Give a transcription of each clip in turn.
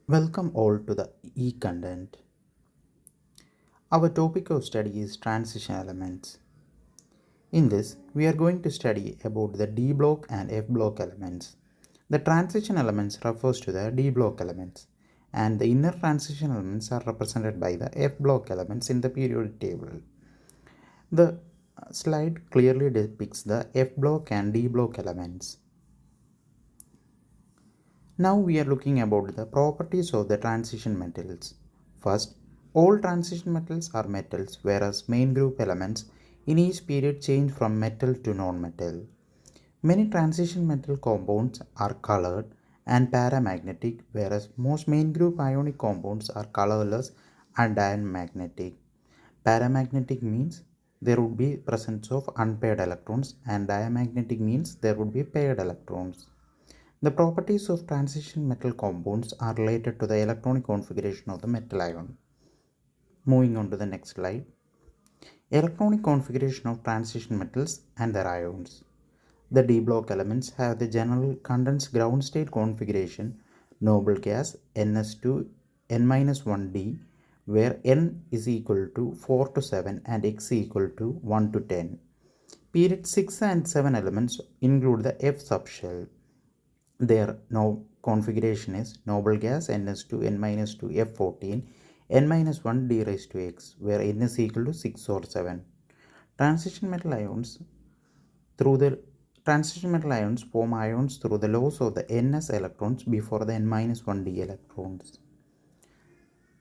Welcome all to the e-content. Our topic of study is transition elements. In this, we are going to study about the D block and F block elements. The transition elements refers to the D block elements, and the inner transition elements are represented by the F block elements in the periodic table. The slide clearly depicts the F block and D block elements. Now we are looking about the properties of the transition metals. First, all transition metals are metals, whereas main group elements in each period change from metal to non-metal. Many transition metal compounds are colored and paramagnetic, whereas most main group ionic compounds are colorless and diamagnetic. Paramagnetic means there would be presence of unpaired electrons, and diamagnetic means there would be paired electrons. The properties of transition metal compounds are related to the electronic configuration of the metal ion. Moving on to the next slide. Electronic configuration of transition metals and their ions. The D block elements have the general condensed ground state configuration noble gas Ns2 N-1d, where N is equal to 4 to 7 and X equal to 1 to 10. Period 6 and 7 elements include the F subshell. Their configuration is noble gas Ns2 N-2 F14 N-1 d raised to x, where N is equal to 6 or 7. Transition metal ions through the transition metal ions form ions through the loss of the Ns electrons before the N-1 d electrons.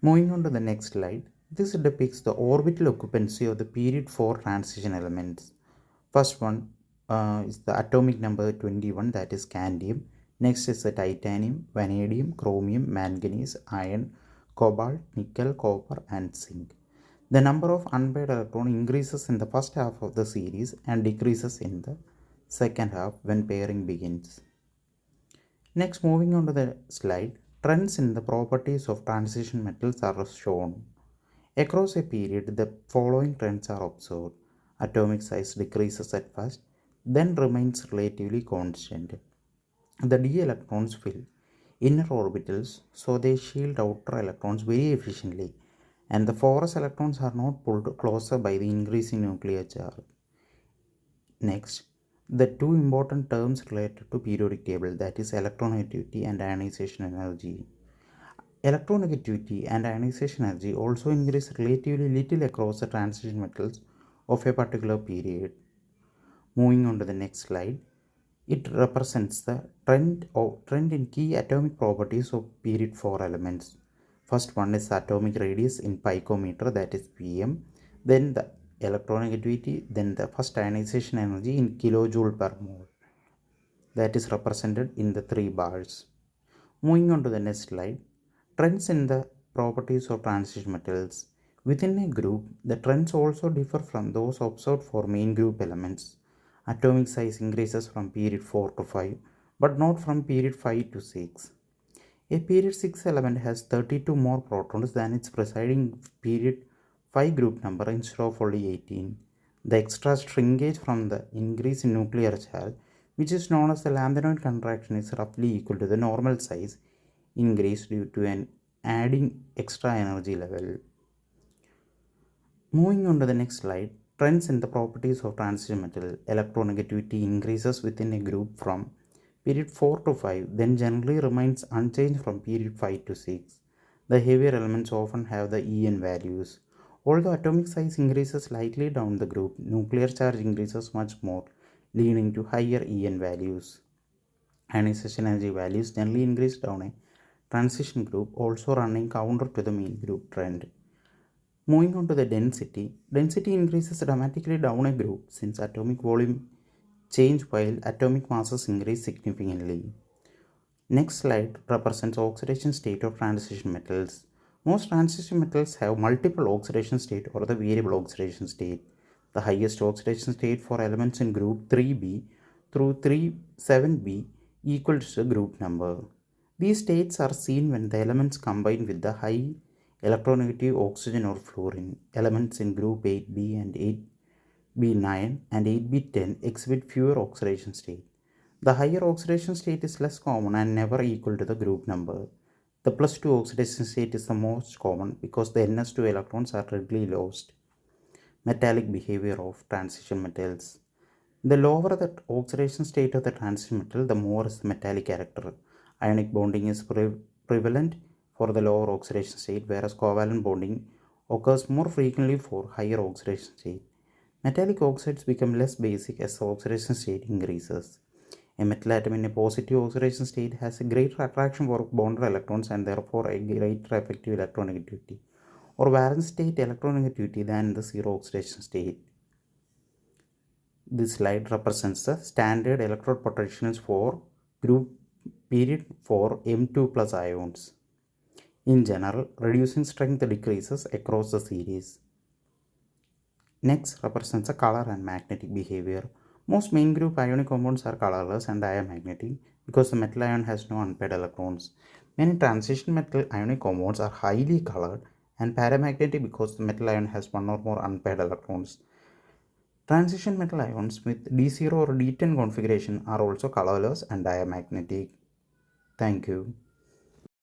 Moving on to the next slide, this depicts the orbital occupancy of the period 4 transition elements. First one is the atomic number 21, that is scandium. Next is the titanium, vanadium, chromium, manganese, iron, cobalt, nickel, copper, and zinc. The number of unpaired electrons increases in the first half of the series and decreases in the second half when pairing begins. Next, moving on to the slide, trends in the properties of transition metals are shown. Across a period, the following trends are observed. Atomic size decreases at first, then remains relatively constant. The d electrons fill inner orbitals, so they shield outer electrons very efficiently, and the forest electrons are not pulled closer by the increasing nuclear charge. Next, the two important terms related to periodic table, that is electronegativity and ionization energy. Electronegativity and ionization energy also increase relatively little across the transition metals of a particular period. Moving on to the next slide, it represents the trend in key atomic properties of period 4 elements. First one is atomic radius in picometer, that is pm, then the electronegativity, then the first ionization energy in kilojoule per mole, that is represented in the 3 bars. Moving on to the next slide, trends in the properties of transition metals. Within a group, the trends also differ from those observed for main group elements. Atomic size increases from period 4 to 5, but not from period 5 to 6. A period 6 element has 32 more protons than its preceding period 5 group number instead of only 18. The extra shrinkage from the increase in nuclear charge, which is known as the lanthanide contraction, is roughly equal to the normal size increase due to an adding extra energy level. Moving on to the next slide, trends in the properties of transition metal. Electronegativity increases within a group from period 4 to 5, then generally remains unchanged from period 5 to 6. The heavier elements often have the En values. Although atomic size increases slightly down the group, nuclear charge increases much more, leading to higher En values. Ionization energy values generally increase down a transition group, also running counter to the mean group trend. Moving on to the density, density increases dramatically down a group since atomic volume change while atomic masses increase significantly. Next slide represents oxidation state of transition metals. Most transition metals have multiple oxidation state or the variable oxidation state. The highest oxidation state for elements in group 3b through 37b equals the group number. These states are seen when the elements combine with the high electronegative oxygen or fluorine. Elements in group 8b and 8b9 and 8b10 exhibit fewer oxidation states. The higher oxidation state is less common and never equal to the group number. The plus 2 oxidation state is the most common because the NS2 electrons are readily lost. Metallic behavior of transition metals. The lower the oxidation state of the transition metal, the more is the metallic character. Ionic bonding is prevalent for the lower oxidation state, whereas covalent bonding occurs more frequently for higher oxidation state. Metallic oxides become less basic as the oxidation state increases. A metal atom in a positive oxidation state has a greater attraction for bonded electrons and therefore a greater effective electronegativity or valence state electronegativity than in the zero oxidation state. This slide represents the standard electrode potentials for group period for M2 plus ions. In general, reducing strength decreases across the series. Next represents the color and magnetic behavior. Most main group ionic compounds are colorless and diamagnetic because the metal ion has no unpaired electrons. Many transition metal ionic compounds are highly colored and paramagnetic because the metal ion has one or more unpaired electrons. Transition metal ions with D0 or D10 configuration are also colorless and diamagnetic. Thank you.